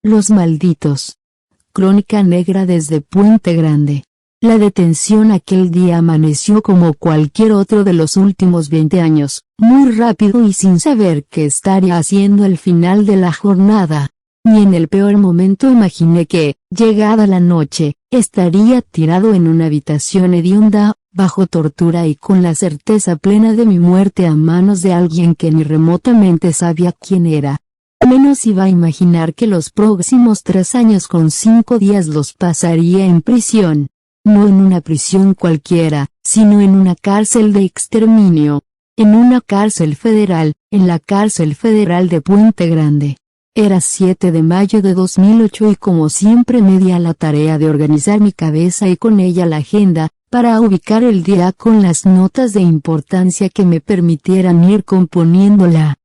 Los malditos. Crónica negra desde Puente Grande. La detención aquel día amaneció como cualquier otro de los últimos 20 años, muy rápido y sin saber qué estaría haciendo al final de la jornada. Ni en el peor momento imaginé que, llegada la noche, estaría tirado en una habitación hedionda, bajo tortura y con la certeza plena de mi muerte a manos de alguien que ni remotamente sabía quién era. Menos iba a imaginar que los próximos 3 años con 5 días los pasaría en prisión. No en una prisión cualquiera, sino en una cárcel de exterminio. En una cárcel federal, en la cárcel federal de Puente Grande. Era 7 de mayo de 2008 y como siempre me di a la tarea de organizar mi cabeza y con ella la agenda, para ubicar el día con las notas de importancia que me permitieran ir componiéndola.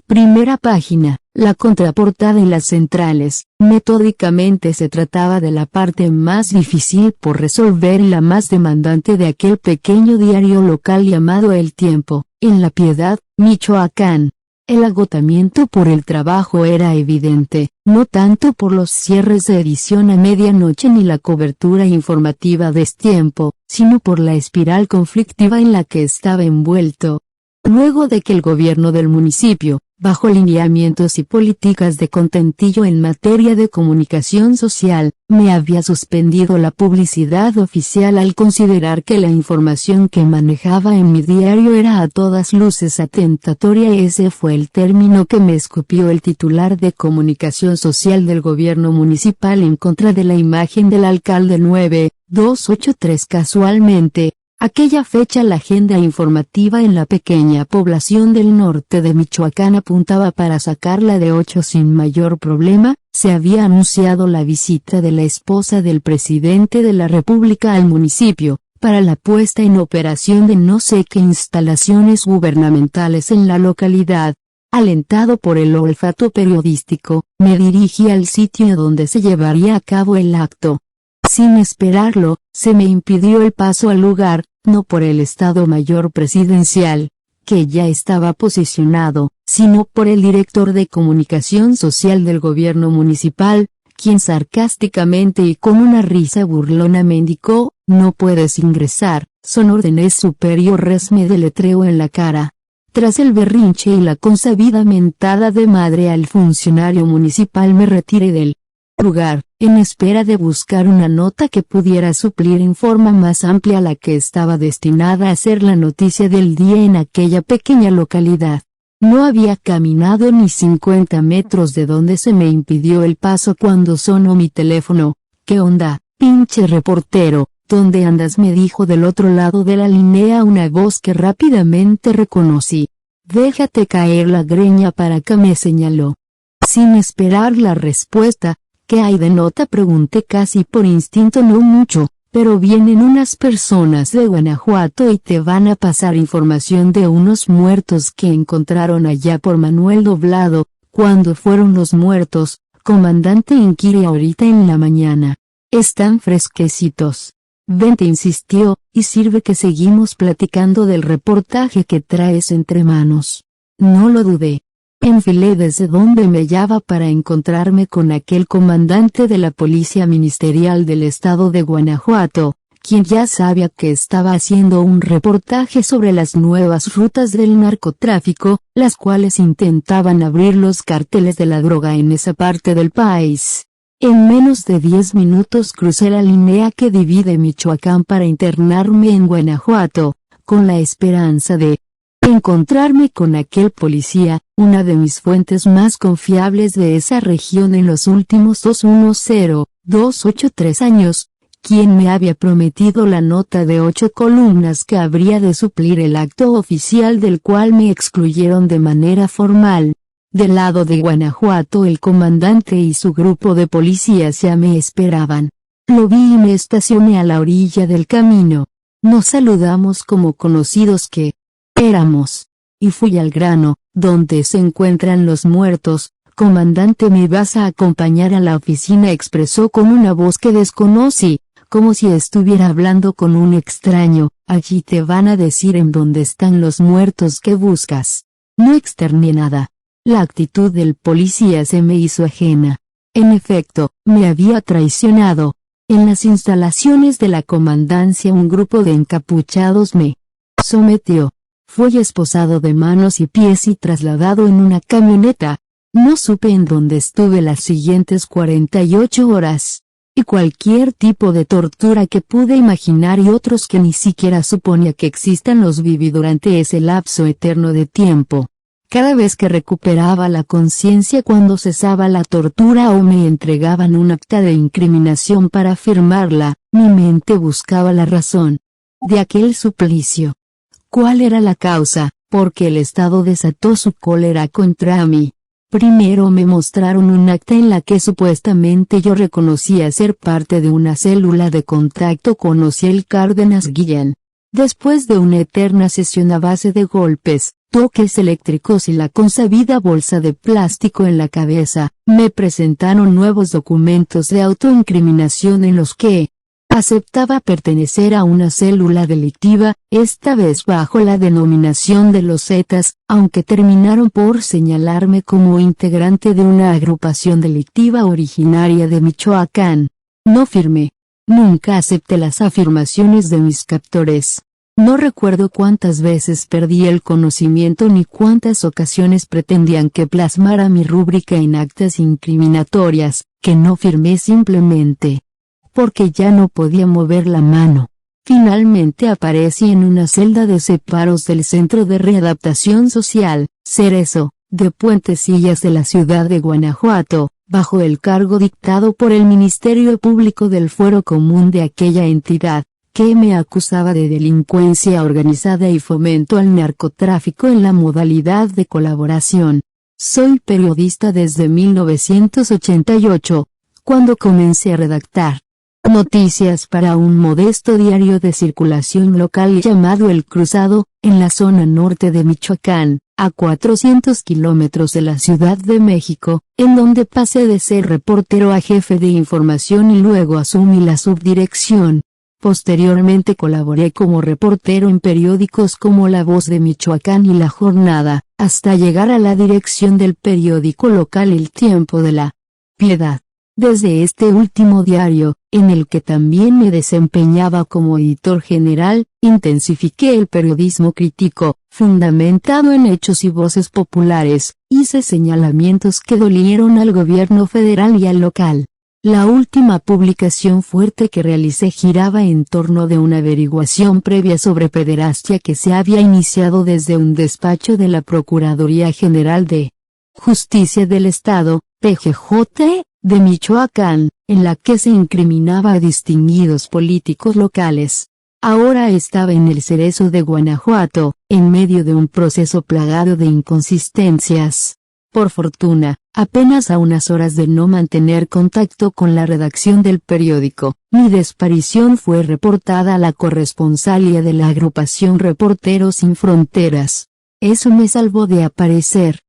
Primera página, la contraportada y las centrales. Metódicamente se trataba de la parte más difícil por resolver y la más demandante de aquel pequeño diario local llamado El Tiempo, en La Piedad, Michoacán. El agotamiento por el trabajo era evidente, no tanto por los cierres de edición a medianoche ni la cobertura informativa de Destiempo, sino por la espiral conflictiva en la que estaba envuelto. Luego de que el gobierno del municipio, bajo lineamientos y políticas de contentillo en materia de comunicación social, me había suspendido la publicidad oficial al considerar que la información que manejaba en mi diario era a todas luces atentatoria. Ese fue el término que me escupió el titular de comunicación social del gobierno municipal en contra de la imagen del alcalde 9283. Casualmente, aquella fecha la agenda informativa en la pequeña población del norte de Michoacán apuntaba para sacarla de 8 sin mayor problema. Se había anunciado la visita de la esposa del presidente de la República al municipio, para la puesta en operación de no sé qué instalaciones gubernamentales en la localidad. Alentado por el olfato periodístico, me dirigí al sitio donde se llevaría a cabo el acto. Sin esperarlo, se me impidió el paso al lugar, no por el Estado Mayor Presidencial, que ya estaba posicionado, sino por el director de comunicación social del gobierno municipal, quien sarcásticamente y con una risa burlona me indicó: "No puedes ingresar, son órdenes superiores", me deletreo en la cara. Tras el berrinche y la consabida mentada de madre al funcionario municipal me retiré del lugar, en espera de buscar una nota que pudiera suplir en forma más amplia la que estaba destinada a ser la noticia del día en aquella pequeña localidad. No había caminado ni 50 metros de donde se me impidió el paso cuando sonó mi teléfono. "¿Qué onda, pinche reportero? ¿Dónde andas?", me dijo del otro lado de la línea una voz que rápidamente reconocí. "Déjate caer la greña para acá", me señaló. Sin esperar la respuesta, "¿Qué hay de nota?", pregunté casi por instinto. "No mucho, pero vienen unas personas de Guanajuato y te van a pasar información de unos muertos que encontraron allá por Manuel Doblado". "¿Cuándo fueron los muertos, comandante?", inquirí. "Ahorita en la mañana. Están fresquecitos. Vente", insistió, "y sirve que seguimos platicando del reportaje que traes entre manos". No lo dudé. Enfilé desde donde me hallaba para encontrarme con aquel comandante de la Policía Ministerial del Estado de Guanajuato, quien ya sabía que estaba haciendo un reportaje sobre las nuevas rutas del narcotráfico, las cuales intentaban abrir los cárteles de la droga en esa parte del país. En menos de 10 minutos crucé la línea que divide Michoacán para internarme en Guanajuato, con la esperanza de encontrarme con aquel policía, una de mis fuentes más confiables de esa región en los últimos 283 años, quien me había prometido la nota de 8 columnas que habría de suplir el acto oficial del cual me excluyeron de manera formal. Del lado de Guanajuato el comandante y su grupo de policías ya me esperaban. Lo vi y me estacioné a la orilla del camino. Nos saludamos como conocidos que éramos, y fui al grano. "¿Dónde se encuentran los muertos, comandante? ¿Me vas a acompañar a la oficina?", expresó con una voz que desconocí, como si estuviera hablando con un extraño. "Allí te van a decir en dónde están los muertos que buscas". No externé nada. La actitud del policía se me hizo ajena. En efecto, me había traicionado. En las instalaciones de la comandancia un grupo de encapuchados me sometió. Fui esposado de manos y pies y trasladado en una camioneta. No supe en dónde estuve las siguientes 48 horas. Y cualquier tipo de tortura que pude imaginar y otros que ni siquiera suponía que existan los viví durante ese lapso eterno de tiempo. Cada vez que recuperaba la conciencia cuando cesaba la tortura o me entregaban un acta de incriminación para firmarla, mi mente buscaba la razón de aquel suplicio. ¿Cuál era la causa? Porque el Estado desató su cólera contra mí. Primero me mostraron un acta en la que supuestamente yo reconocía ser parte de una célula de contacto con Ociel Cárdenas Guillén. Después de una eterna sesión a base de golpes, toques eléctricos y la consabida bolsa de plástico en la cabeza, me presentaron nuevos documentos de autoincriminación en los que aceptaba pertenecer a una célula delictiva, esta vez bajo la denominación de los Zetas, aunque terminaron por señalarme como integrante de una agrupación delictiva originaria de Michoacán. No firmé. Nunca acepté las afirmaciones de mis captores. No recuerdo cuántas veces perdí el conocimiento ni cuántas ocasiones pretendían que plasmara mi rúbrica en actas incriminatorias, que no firmé simplemente porque ya no podía mover la mano. Finalmente aparecí en una celda de separos del Centro de Readaptación Social, Cerezo, de Puentecillas de la ciudad de Guanajuato, bajo el cargo dictado por el Ministerio Público del Fuero Común de aquella entidad, que me acusaba de delincuencia organizada y fomento al narcotráfico en la modalidad de colaboración. Soy periodista desde 1988, cuando comencé a redactar noticias para un modesto diario de circulación local llamado El Cruzado, en la zona norte de Michoacán, a 400 kilómetros de la Ciudad de México, en donde pasé de ser reportero a jefe de información y luego asumí la subdirección. Posteriormente colaboré como reportero en periódicos como La Voz de Michoacán y La Jornada, hasta llegar a la dirección del periódico local El Tiempo de la Piedad. Desde este último diario, en el que también me desempeñaba como editor general, intensifiqué el periodismo crítico, fundamentado en hechos y voces populares, hice señalamientos que dolieron al gobierno federal y al local. La última publicación fuerte que realicé giraba en torno de una averiguación previa sobre pederastia que se había iniciado desde un despacho de la Procuraduría General de Justicia del Estado, PGJ, de Michoacán, en la que se incriminaba a distinguidos políticos locales. Ahora estaba en el Cerezo de Guanajuato, en medio de un proceso plagado de inconsistencias. Por fortuna, apenas a unas horas de no mantener contacto con la redacción del periódico, mi desaparición fue reportada a la corresponsalía de la agrupación Reporteros Sin Fronteras. Eso me salvó de aparecer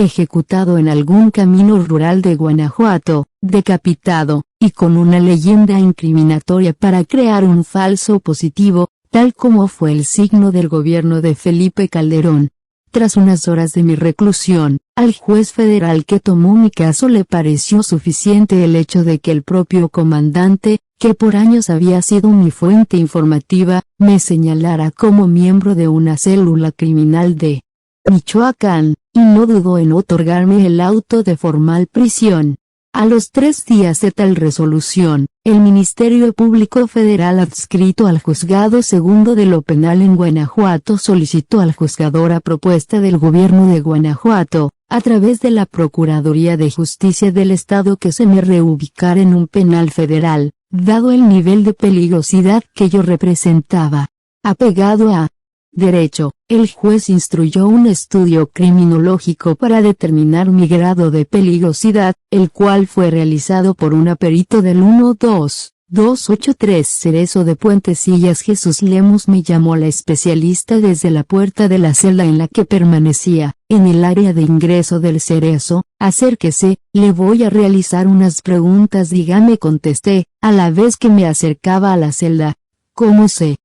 ejecutado en algún camino rural de Guanajuato, decapitado, y con una leyenda incriminatoria para crear un falso positivo, tal como fue el signo del gobierno de Felipe Calderón. Tras unas horas de mi reclusión, al juez federal que tomó mi caso le pareció suficiente el hecho de que el propio comandante, que por años había sido mi fuente informativa, me señalara como miembro de una célula criminal de Michoacán, y no dudó en otorgarme el auto de formal prisión. A los 3 días de tal resolución, el Ministerio Público Federal adscrito al Juzgado Segundo de lo Penal en Guanajuato solicitó al juzgador a propuesta del gobierno de Guanajuato, a través de la Procuraduría de Justicia del Estado, que se me reubicara en un penal federal, dado el nivel de peligrosidad que yo representaba. Apegado a derecho, el juez instruyó un estudio criminológico para determinar mi grado de peligrosidad, el cual fue realizado por un perito del 12283 Cerezo de Puentecillas. Jesús Lemus me llamó la especialista desde la puerta de la celda en la que permanecía, en el área de ingreso del Cerezo. Acérquese, le voy a realizar unas preguntas. Dígame, contesté, a la vez que me acercaba a la celda. ¿Cómo se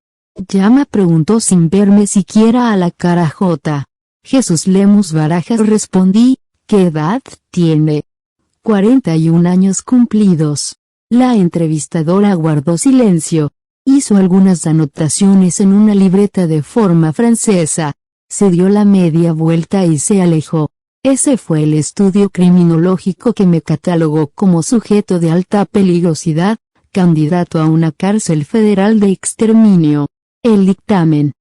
llama?, preguntó sin verme siquiera a la cara. J. Jesús Lemus Barajas, respondí. ¿Qué edad tiene? 41 años cumplidos. La entrevistadora guardó silencio. Hizo algunas anotaciones en una libreta de forma francesa. Se dio la media vuelta y se alejó. Ese fue el estudio criminológico que me catalogó como sujeto de alta peligrosidad, candidato a una cárcel federal de exterminio. El dictamen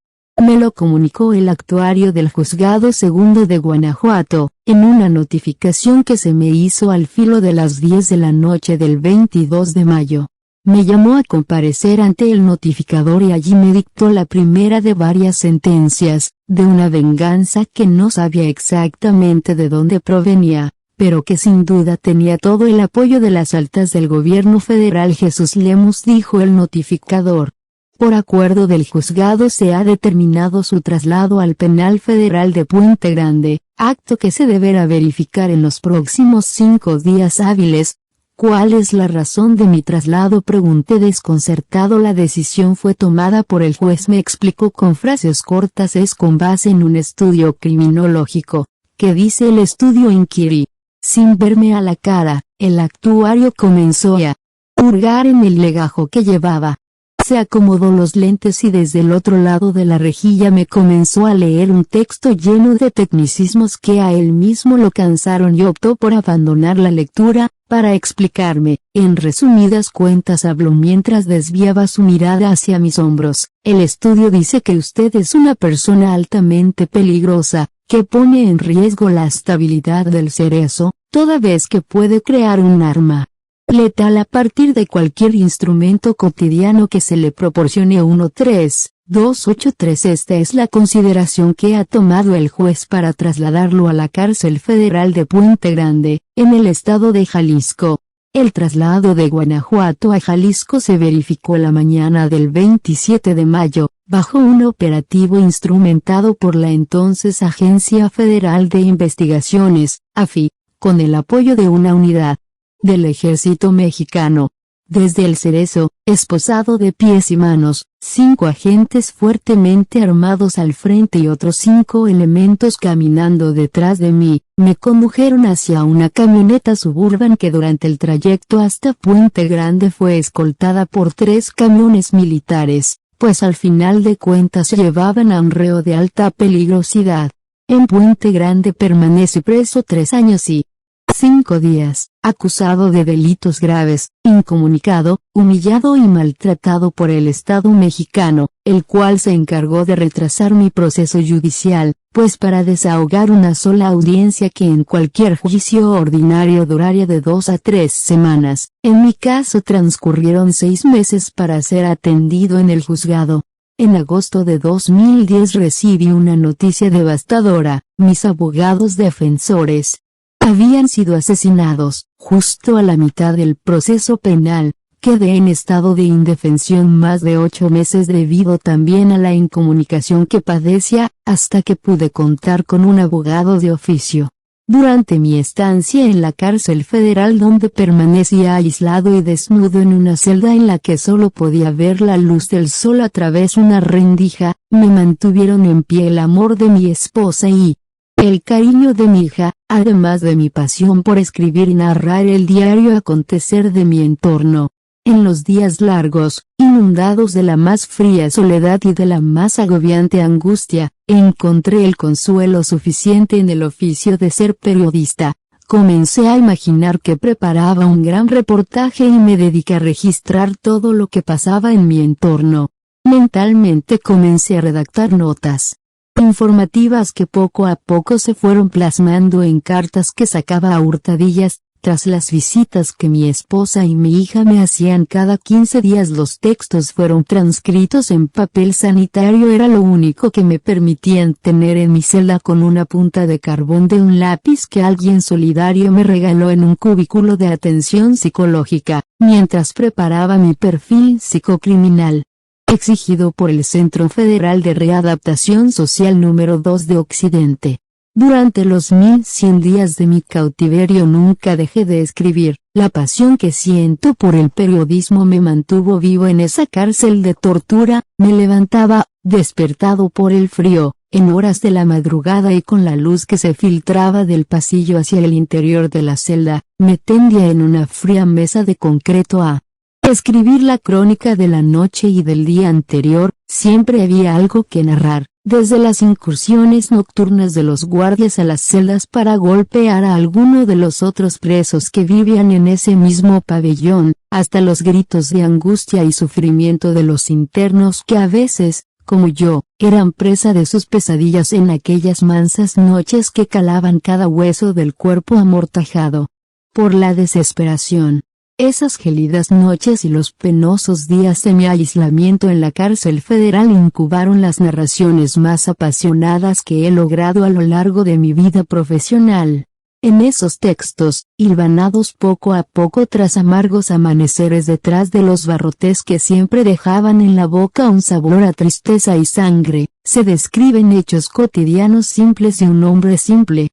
me lo comunicó el actuario del Juzgado Segundo de Guanajuato, en una notificación que se me hizo al filo de las 10 de la noche del 22 de mayo. Me llamó a comparecer ante el notificador y allí me dictó la primera de varias sentencias, de una venganza que no sabía exactamente de dónde provenía, pero que sin duda tenía todo el apoyo de las altas del gobierno federal. Jesús Lemus, dijo el notificador. Por acuerdo del juzgado se ha determinado su traslado al Penal Federal de Puente Grande, acto que se deberá verificar en los próximos 5 días hábiles. ¿Cuál es la razón de mi traslado?, pregunté desconcertado. La decisión fue tomada por el juez, me explicó con frases cortas. Es con base en un estudio criminológico. ¿Qué dice el estudio?, inquirí. Sin verme a la cara, el actuario comenzó a hurgar en el legajo que llevaba. Se acomodó los lentes y desde el otro lado de la rejilla me comenzó a leer un texto lleno de tecnicismos que a él mismo lo cansaron y optó por abandonar la lectura, para explicarme. En resumidas cuentas habló mientras desviaba su mirada hacia mis hombros. El estudio dice que usted es una persona altamente peligrosa, que pone en riesgo la estabilidad del cerezo, toda vez que puede crear un arma letal a partir de cualquier instrumento cotidiano que se le proporcione. 13283. Esta es la consideración que ha tomado el juez para trasladarlo a la cárcel federal de Puente Grande, en el estado de Jalisco. El traslado de Guanajuato a Jalisco se verificó la mañana del 27 de mayo, bajo un operativo instrumentado por la entonces Agencia Federal de Investigaciones, AFI, con el apoyo de una unidad del ejército mexicano. Desde el cerezo, esposado de pies y manos, 5 agentes fuertemente armados al frente y otros 5 elementos caminando detrás de mí, me condujeron hacia una camioneta Suburban que durante el trayecto hasta Puente Grande fue escoltada por 3 camiones militares, pues al final de cuentas llevaban a un reo de alta peligrosidad. En Puente Grande permanece preso 3 años y 5 días, acusado de delitos graves, incomunicado, humillado y maltratado por el Estado mexicano, el cual se encargó de retrasar mi proceso judicial, pues para desahogar una sola audiencia que en cualquier juicio ordinario duraría de 2 a 3 semanas, en mi caso transcurrieron 6 meses para ser atendido en el juzgado. En agosto de 2010 recibí una noticia devastadora: mis abogados defensores habían sido asesinados. Justo a la mitad del proceso penal, quedé en estado de indefensión más de 8 meses debido también a la incomunicación que padecía, hasta que pude contar con un abogado de oficio. Durante mi estancia en la cárcel federal, donde permanecía aislado y desnudo en una celda en la que solo podía ver la luz del sol a través de una rendija, me mantuvieron en pie el amor de mi esposa y el cariño de mi hija, además de mi pasión por escribir y narrar el diario acontecer de mi entorno. En los días largos, inundados de la más fría soledad y de la más agobiante angustia, encontré el consuelo suficiente en el oficio de ser periodista. Comencé a imaginar que preparaba un gran reportaje y me dediqué a registrar todo lo que pasaba en mi entorno. Mentalmente comencé a redactar notas informativas que poco a poco se fueron plasmando en cartas que sacaba a hurtadillas. Tras las visitas que mi esposa y mi hija me hacían cada 15 días, los textos fueron transcritos en papel sanitario. Era lo único que me permitían tener en mi celda, con una punta de carbón de un lápiz que alguien solidario me regaló en un cubículo de atención psicológica, mientras preparaba mi perfil psicocriminal, exigido por el Centro Federal de Readaptación Social número 2 de Occidente. Durante los 1100 días de mi cautiverio nunca dejé de escribir. La pasión que siento por el periodismo me mantuvo vivo en esa cárcel de tortura. Me levantaba, despertado por el frío, en horas de la madrugada y con la luz que se filtraba del pasillo hacia el interior de la celda, me tendía en una fría mesa de concreto a escribir la crónica de la noche y del día anterior. Siempre había algo que narrar, desde las incursiones nocturnas de los guardias a las celdas para golpear a alguno de los otros presos que vivían en ese mismo pabellón, hasta los gritos de angustia y sufrimiento de los internos que a veces, como yo, eran presa de sus pesadillas en aquellas mansas noches que calaban cada hueso del cuerpo amortajado por la desesperación. Esas gélidas noches y los penosos días de mi aislamiento en la cárcel federal incubaron las narraciones más apasionadas que he logrado a lo largo de mi vida profesional. En esos textos, hilvanados poco a poco tras amargos amaneceres detrás de los barrotes que siempre dejaban en la boca un sabor a tristeza y sangre, se describen hechos cotidianos simples de un hombre simple,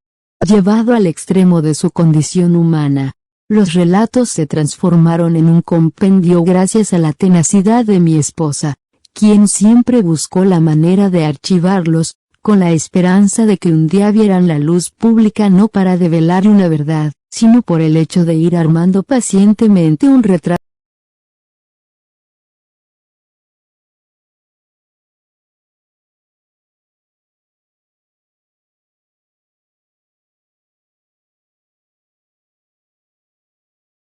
llevado al extremo de su condición humana. Los relatos se transformaron en un compendio gracias a la tenacidad de mi esposa, quien siempre buscó la manera de archivarlos, con la esperanza de que un día vieran la luz pública, no para develar una verdad, sino por el hecho de ir armando pacientemente un retrato